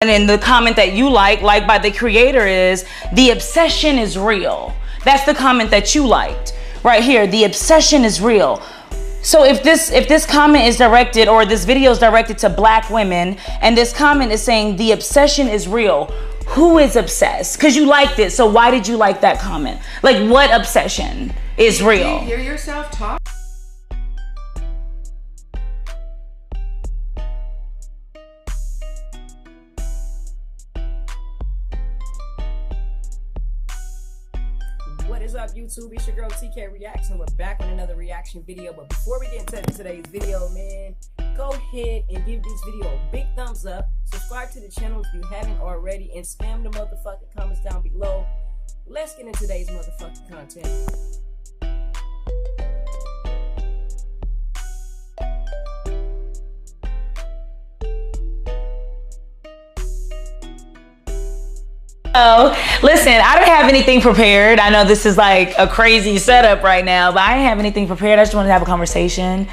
And then the comment that you like by the creator is, the obsession is real. That's the comment that you liked right here. The obsession is real. So if this comment is directed, or this video is directed to black women, and this comment is saying the obsession is real, who is obsessed? Because you liked it. So why did you like that comment? Like, what obsession is real? Do you hear yourself talk? What is up, YouTube? It's your girl TeeKay Reaction. We're back on another reaction video. But before we get into today's video, man, go ahead and give this video a big thumbs up. Subscribe to the channel if you haven't already, and spam the motherfucking comments down below. Let's get into today's motherfucking content. Oh, listen, I don't have anything prepared. I know this is like a crazy setup right now, but I didn't have anything prepared. I just wanted to have a conversation.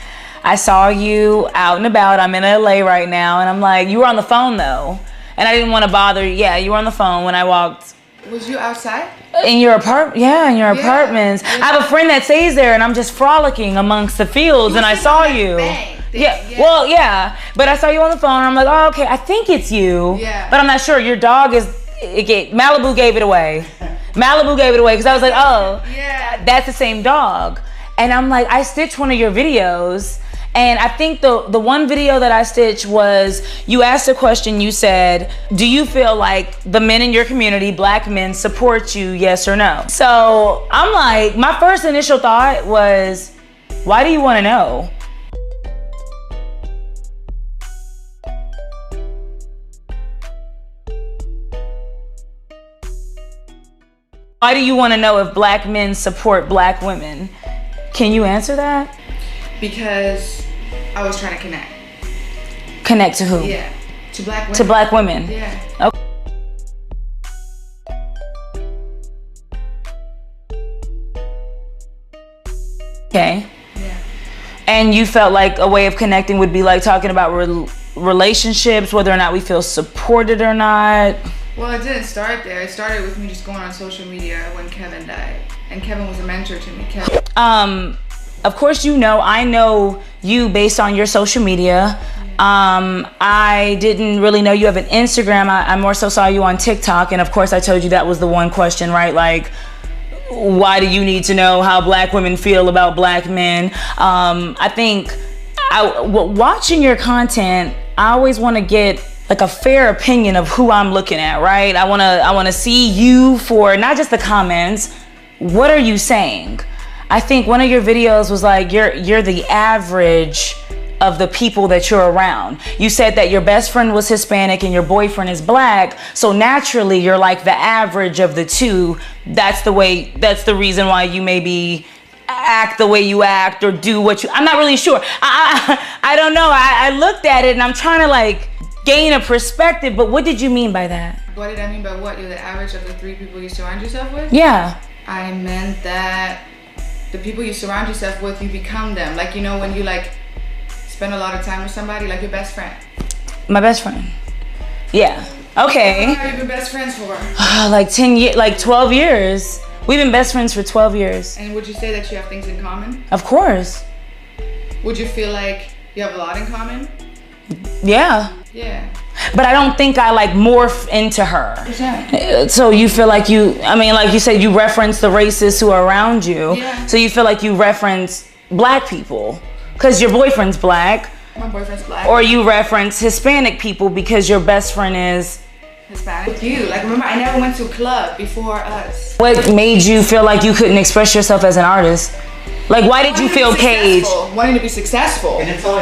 I saw you out and about. I'm in LA right now, and I'm like, you were on the phone though, and I didn't want to bother you. Yeah, you were on the phone when I walked. Was you outside? In your apartment? Yeah, in your apartments. I have a friend that stays there, and I'm just frolicking amongst the fields, and I saw you. Yeah, well, yeah, but I saw you on the phone, and I'm like, oh, okay, I think it's you. Yeah. But I'm not sure. Your dog is, Malibu gave it away. Malibu gave it away, because I was like, oh, yeah, that's the same dog. And I'm like, I stitched one of your videos, and I think the one video that I stitched was, you asked a question, you said, do you feel like the men in your community, black men, support you, yes or no? So I'm like, my first initial thought was, why do you want to know? Why do you want to know if black men support black women? Can you answer that? Because I was trying to connect. Connect to who? Yeah, to black women. To black women? Yeah. Okay. Yeah. And you felt like a way of connecting would be like talking about relationships, whether or not we feel supported or not? Well, it didn't start there. It started with me just going on social media when Kevin died. And Kevin was a mentor to me. Of course, I know you based on your social media. I didn't really know you have an Instagram. I more so saw you on TikTok. And of course, I told you that was the one question, right? Like, why do you need to know how black women feel about black men? I think watching your content, I always want to get like a fair opinion of who I'm looking at, right? I want to see you for not just the comments. What are you saying? I think one of your videos was like, you're the average of the people that you're around. You said that your best friend was Hispanic and your boyfriend is black. So naturally you're like the average of the two. That's the reason why you maybe act the way you act or do what you, I'm not really sure. I don't know. I looked at it and I'm trying to like gain a perspective, but what did you mean by that? What did I mean by what? You're the average of the 3 people you surround yourself with? Yeah. I meant that the people you surround yourself with, you become them. Like, you know, when you like spend a lot of time with somebody, like your best friend. My best friend. Yeah. Okay. How long have you been best friends for? Like 10 years, like 12 years. We've been best friends for 12 years. And would you say that you have things in common? Of course. Would you feel like you have a lot in common? Yeah. Yeah. But I don't think I like morph into her. Exactly. So you feel like like you said, you reference the racists who are around you. Yeah. So you feel like you reference black people because your boyfriend's black. My boyfriend's black. Or you reference Hispanic people because your best friend is Hispanic. With you. Like, remember, I never went to a club before us. What made you feel like you couldn't express yourself as an artist? Like, why did you feel caged? Wanting to be successful. And it's all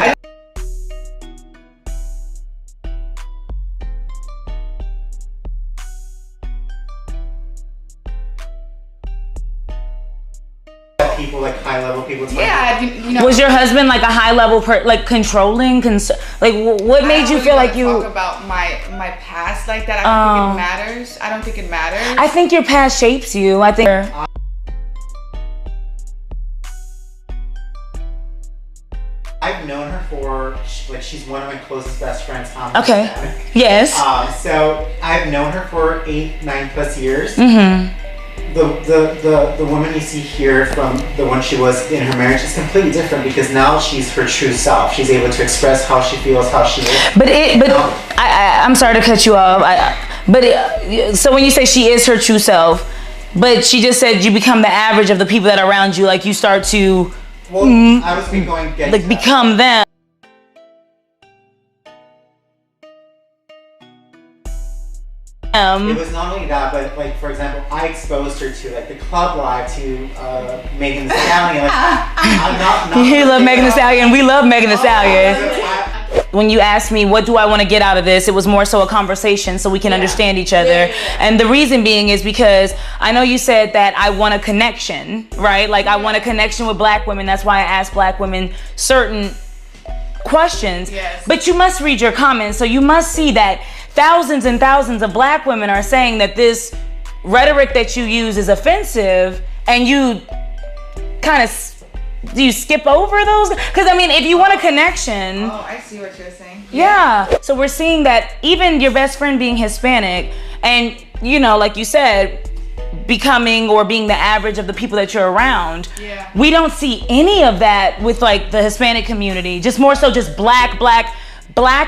people, like high level people. Yeah, you know. Was your husband like a high level like controlling? Like what made you feel like you talk about my past like that? I don't think it matters. I don't think it matters. I think your past shapes you. I think. I've known her for she's one of my closest best friends on the Okay. planet. Yes. So I've known her for 8-9+ years. Mm-hmm. The woman you see here from the one she was in her marriage is completely different because now she's her true self. She's able to express how she feels, how she is. I'm sorry to cut you off. So when you say she is her true self, but she just said you become the average of the people that are around you, like you start to. Well, I was going to like become them. It was not only that, but like for example, I exposed her to like the club live, to Megan Thee Stallion. Like, you love Megan Thee Stallion. We love Megan Thee Stallion. When you asked me what do I want to get out of this, it was more so a conversation so we can understand each other. And the reason being is because I know you said that I want a connection, right? Like I want a connection with black women. That's why I ask black women certain questions. Yes. But you must read your comments, so you must see that thousands and thousands of black women are saying that this rhetoric that you use is offensive, and you kind of do you skip over those? Because I mean, if you want a connection. Oh, I see what you're saying. Yeah. So we're seeing that even your best friend being Hispanic, and you know, like you said, becoming or being the average of the people that you're around. Yeah. We don't see any of that with like the Hispanic community. Just more so just black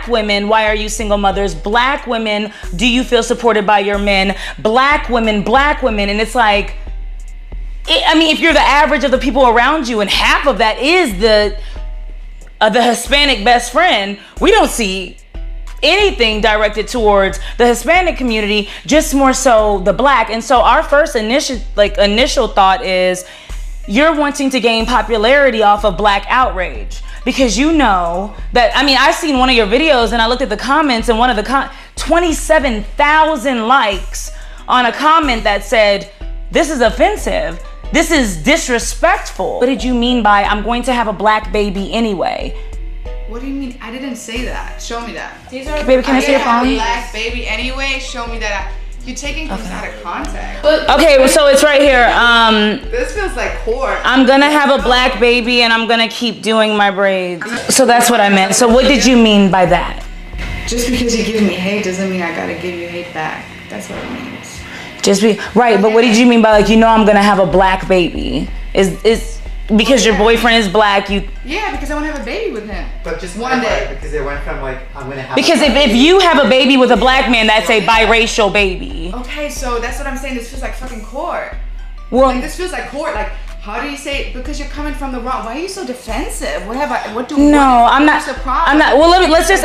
women. Why are you single mothers? Black women, do you feel supported by your men? Black women. And it's like, I mean, if you're the average of the people around you and half of that is the Hispanic best friend, we don't see anything directed towards the Hispanic community, just more so the black. And so our first initial thought is you're wanting to gain popularity off of black outrage, because you know that, I mean, I seen one of your videos and I looked at the comments, and one of the 27,000 likes on a comment that said, this is offensive. This is disrespectful. What did you mean by I'm going to have a black baby anyway? What do you mean? I didn't say that. Show me that. Baby, can I see your phone? Black baby anyway. Show me that. You're taking things out of context. Okay, so it's right here. This feels like court. I'm gonna have a black baby and I'm gonna keep doing my braids. So that's what I meant. So what did you mean by that? Just because you give me hate doesn't mean I gotta give you hate back. That's what it means. Right, but what did you mean by like, you know, I'm gonna have a black baby? Is because your boyfriend is black, you? Yeah, because I want to have a baby with him. But just one day. Because it went from like, I'm gonna have. Because if you have a baby with a black man, that's a biracial baby. Okay, so that's what I'm saying. This feels like fucking court. Well, like this feels like court. Like, how do you say it? Because you're coming from the wrong. Why are you so defensive? What have I? What do? No, I'm not. What's the problem? I'm not. Well, let's ask.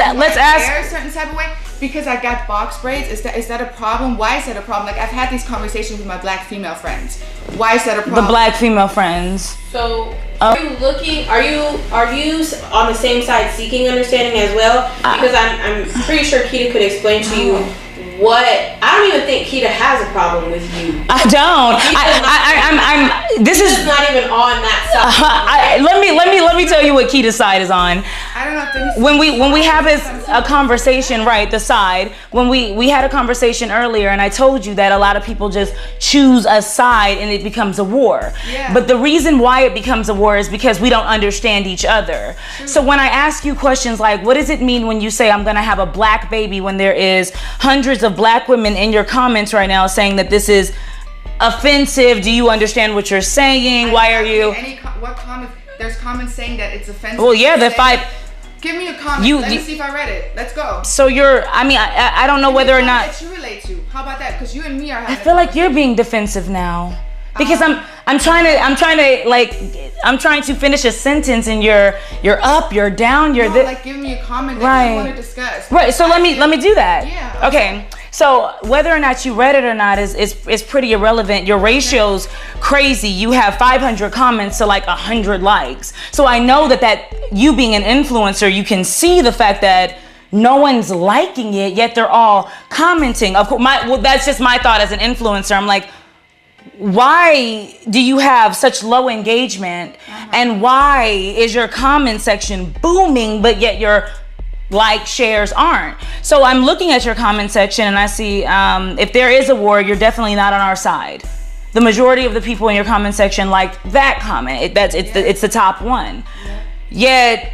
Hair a certain type of way because I got box braids. Is that a problem? Why is that a problem? Like, I've had these conversations with my black female friends. Why is that a problem? The black female friends. So, are you on the same side seeking understanding as well? Because I'm pretty sure Keita could explain to you what. I don't even think Keita has a problem with you. I don't. This is not even on that side. Let me tell you what Keita's side is on. I don't know if when we have a conversation, right? The side when we had a conversation earlier, and I told you that a lot of people just choose a side and it becomes a war. Yeah. But the reason why it becomes a war is because we don't understand each other. True. So when I ask you questions like, what does it mean when you say I'm gonna have a black baby, when there is hundreds of black women in your comments right now saying that this is offensive? Do you understand what you're saying? Why are you? What comments? There's comments saying that it's offensive. Well, yeah, the five. Give me a comment. Let me see if I read it. Let's go. So I don't know whether or not that you relate to. How about that? Because you and me are having. I feel like you're being defensive now. Because I'm trying to finish a sentence and you're up, you're down, you're like give me a comment that you want to discuss. Right. So let me do that. Yeah. Okay. So whether or not you read it or not is pretty irrelevant. Your ratio's crazy. You have 500 comments to like 100 likes. So I know that you being an influencer, you can see the fact that no one's liking it, yet they're all commenting. Of course, that's just my thought as an influencer. I'm like, why do you have such low engagement? And why is your comment section booming, but yet your like shares aren't? So I'm looking at your comment section and I see if there is a war, you're definitely not on our side. The majority of the people in your comment section like that comment. It's the top one. Yet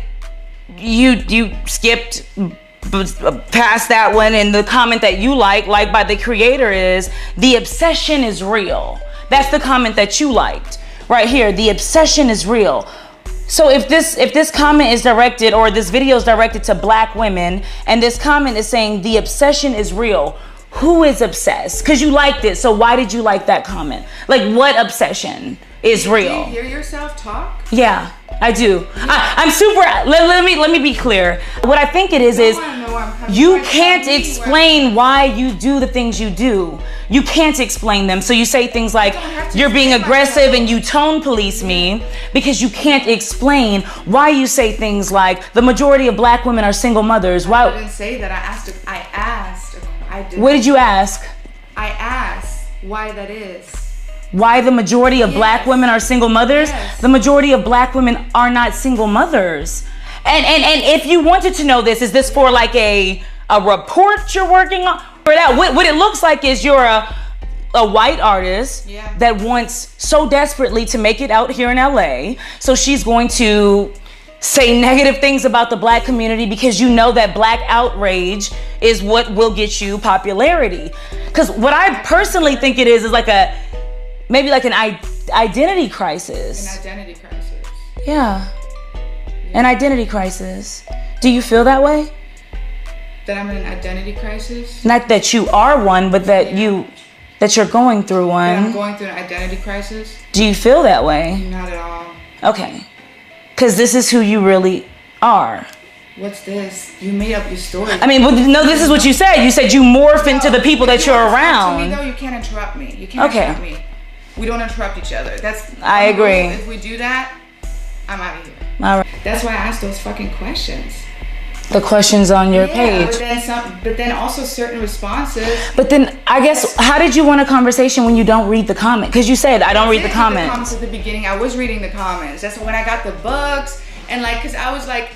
you skipped past that one, and the comment that you like by the creator is, the obsession is real. That's the comment that you liked right here. The obsession is real. So if this comment is directed, or this video is directed to black women, and this comment is saying the obsession is real, who is obsessed? Because you liked it, so why did you like that comment? Like, what obsession is real? Do you hear yourself talk? Yeah, I do. I'm super. Let me be clear. What I think it is you can't explain why you do the things you do. You can't explain them. So you say things like, you're being aggressive and you tone police me, because you can't explain why you say things like, the majority of black women are single mothers. Why? I didn't say that. I asked. What did you ask? I asked why that is. Why the majority of black women are single mothers? Yes. The majority of black women are not single mothers. And if you wanted to know this, is this for like a report you're working on? Or that what it looks like is you're a white artist that wants so desperately to make it out here in LA. So she's going to say negative things about the black community because you know that black outrage is what will get you popularity. Because what I personally think it is like maybe like an identity crisis. An identity crisis. Yeah. An identity crisis. Do you feel that way? That I'm in an identity crisis? Not that you are one, but that that you're going through one. That I'm going through an identity crisis? Do you feel that way? Not at all. Okay. Because this is who you really are. What's this? You made up your story. I mean, no, this is what you said. You said you morph into the people that you're around. To me, though, you can't interrupt me. You can't interrupt me. We don't interrupt each other. I agree. If we do that, I'm out of here. All right. That's why I asked those fucking questions. The questions on your page. But then also certain responses. But then I guess, how did you want a conversation when you don't read the comment? Because you said I don't read the comments. The comments at the beginning, I was reading the comments. That's when I got the bugs, and like, cause I was like.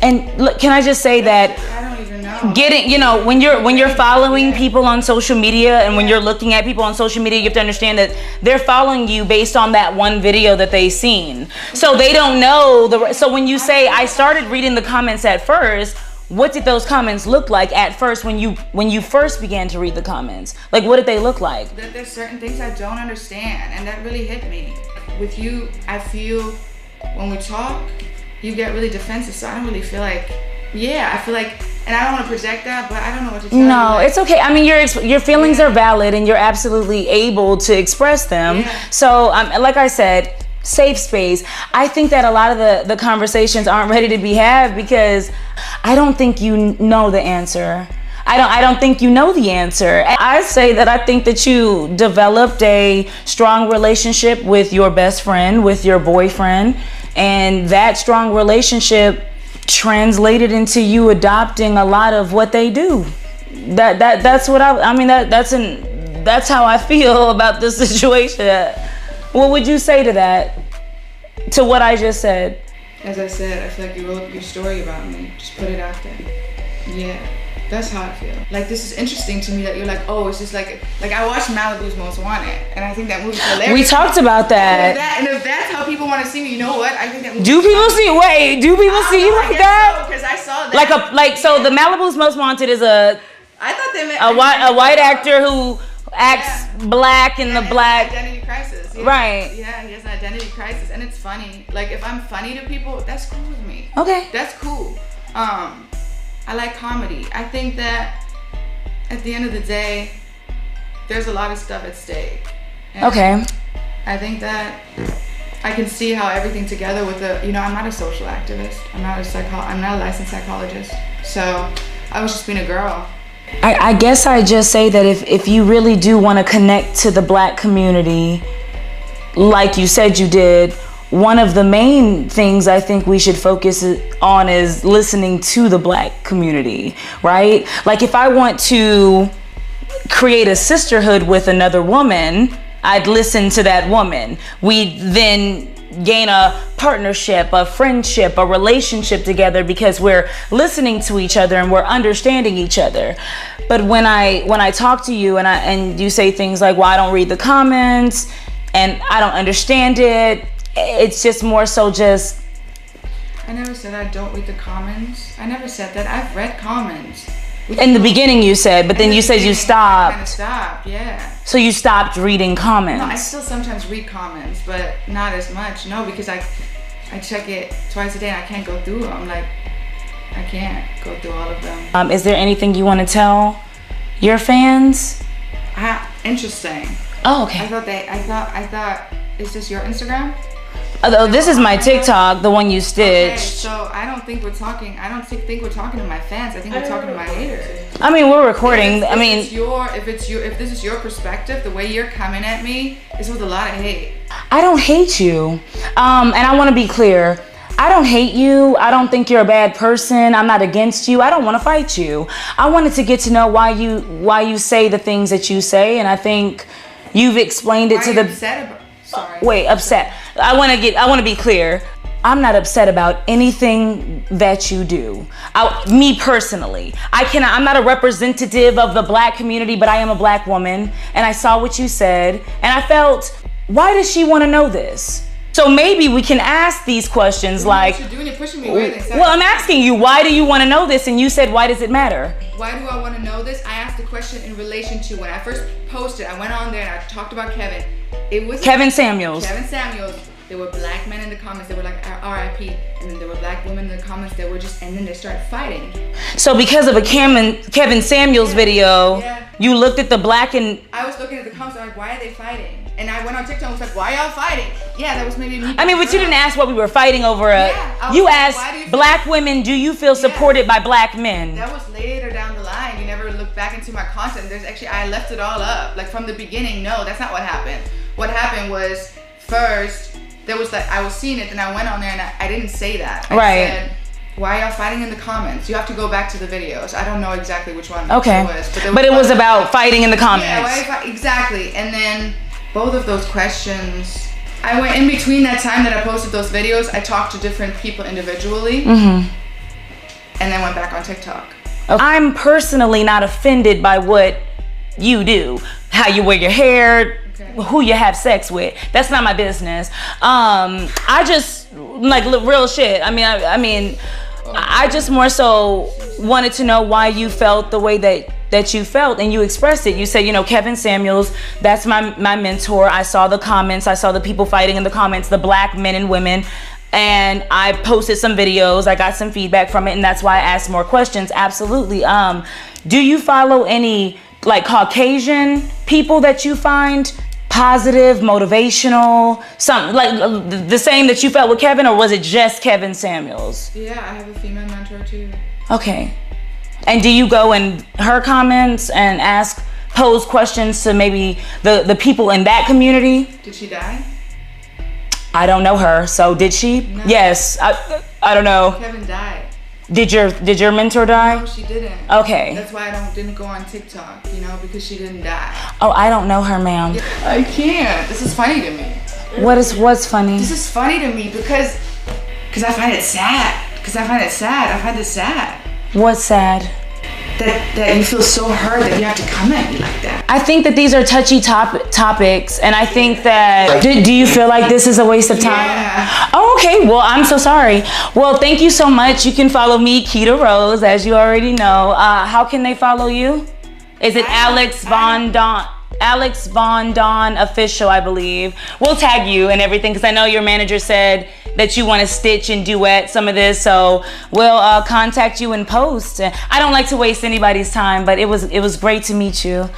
And look, can I just say that? I don't even know. When you're following people on social media, and when you're looking at people on social media, you have to understand that they're following you based on that one video that they've seen. So they don't know so when you say I started reading the comments at first, what did those comments look like at first when you first began to read the comments? Like, what did they look like? There's certain things I don't understand, and that really hit me. With you, I feel when we talk, you get really defensive, so I don't really feel like, I feel like, and I don't want to project that, but I don't know what to tell you. No, it's okay. I mean, your feelings are valid, and you're absolutely able to express them. Yeah. So, like I said, safe space. I think that a lot of the conversations aren't ready to be had because I don't think you know the answer. I don't think you know the answer. I say that I think that you developed a strong relationship with your best friend, with your boyfriend, and that strong relationship translated into you adopting a lot of what they do. That's what that's how I feel about this situation. What would you say to that? To what I just said? As I said, I feel like you wrote your story about me. Just put it out there. Yeah. That's how I feel. Like, this is interesting to me that you're like, oh, it's just like I watched Malibu's Most Wanted, and I think that movie's hilarious. We talked about that. And if that's how people want to see me, you know what? I think that movie. Do people see you like that? Because I saw that. So the Malibu's Most Wanted is I thought they meant a white actor who acts black in the black identity crisis. Yeah. Right. Yeah, he has an identity crisis, and it's funny. Like, if I'm funny to people, that's cool with me. Okay. That's cool. I like comedy. I think that at the end of the day, there's a lot of stuff at stake. And okay. I think that I can see how everything together with I'm not a social activist. I'm not a licensed psychologist. So I was just being a girl. I guess I just say that if you really do want to connect to the black community, like you said you did, one of the main things I think we should focus on is listening to the black community, right? Like, if I want to create a sisterhood with another woman, I'd listen to that woman. We then gain a partnership, a friendship, a relationship together because we're listening to each other and we're understanding each other. But when I talk to you and you say things like, well, I don't read the comments and I don't understand it, it's just more so just I never said I don't read the comments. I never said that. I've read comments. In the beginning you said, but then you said you I stopped. kind of stopped, yeah. So you stopped reading comments. No, I still sometimes read comments, but not as much. No, because I check it twice a day and I can't go through them. Like, I can't go through all of them. Is there anything you want to tell your fans? Interesting. Oh, okay. I thought, is this your Instagram? Oh, this is my TikTok, the one you stitched. Okay, so I don't think we're talking to my fans. I think we're talking to my haters. I mean, we're recording. If this is your perspective, the way you're coming at me is with a lot of hate. I don't hate you. And I want to be clear. I don't hate you. I don't think you're a bad person. I'm not against you. I don't want to fight you. I wanted to get to know why you say the things that you say, and I think you've explained it to the upset. I want to be clear. I'm not upset about anything that you do. Me personally, I'm not a representative of the black community, but I am a black woman, and I saw what you said, and I felt, why does she want to know this? So maybe we can ask these questions like, what you're doing, you're pushing me away. Well, I'm asking you, why do you want to know this? And you said, why does it matter? Why do I want to know this? I asked the question in relation to when I first posted. I went on there and I talked about Kevin. It was Kevin Samuels. There were black men in the comments that were like RIP, and then there were black women in the comments that were and then they started fighting. So because of a Kevin Samuels video, you looked at the black and... I was looking at the comments, I'm like, why are they fighting? And I went on TikTok and was like, why y'all fighting? Yeah, that was maybe me. I mean, but you didn't ask what we were fighting over. You asked, black women, do you feel supported by black men? That was later down the line. You never looked back into my content. I left it all up. Like from the beginning, no, that's not what happened. What happened was, first, there was like, I was seeing it, and I went on there and I didn't say that. I said, why y'all fighting in the comments? You have to go back to the videos. I don't know exactly which one it was. But it was about fighting in the comments. Yeah, exactly. And then both of those questions, I went in between that time that I posted those videos, I talked to different people individually, and then went back on TikTok. I'm personally not offended by what you do, how you wear your hair, who you have sex with. That's not my business. I just, like, real shit. I mean, I just more so wanted to know why you felt the way that you felt, and you expressed it. You said, Kevin Samuels, that's my mentor. I saw the comments. I saw the people fighting in the comments, the black men and women, and I posted some videos. I got some feedback from it, and that's why I asked more questions. Absolutely. Do you follow any like Caucasian people that you find positive, motivational, something like the same that you felt with Kevin, or was it just Kevin Samuels? Yeah, I have a female mentor too. Okay. And do you go in her comments and pose questions to maybe the people in that community? Did she die? I don't know her, so did she? No. Yes, I don't know. Kevin died. Did your mentor die? No, she didn't. Okay. That's why I didn't go on TikTok, because she didn't die. Oh, I don't know her, ma'am. Yeah, I can't. This is funny to me. What's funny? This is funny to me because I find it sad. I find this sad. What's sad? That you feel so hurt that you have to come at me like that. I think that these are touchy topics, and I think that... Do you feel like this is a waste of time? Yeah. Oh, okay. Well, I'm so sorry. Well, thank you so much. You can follow me, Keita Rose, as you already know. How can they follow you? Is it Alex Von Don Official, I believe. We'll tag you and everything, because I know your manager said that you want to stitch and duet some of this, so we'll contact you and post. I don't like to waste anybody's time, but it was great to meet you.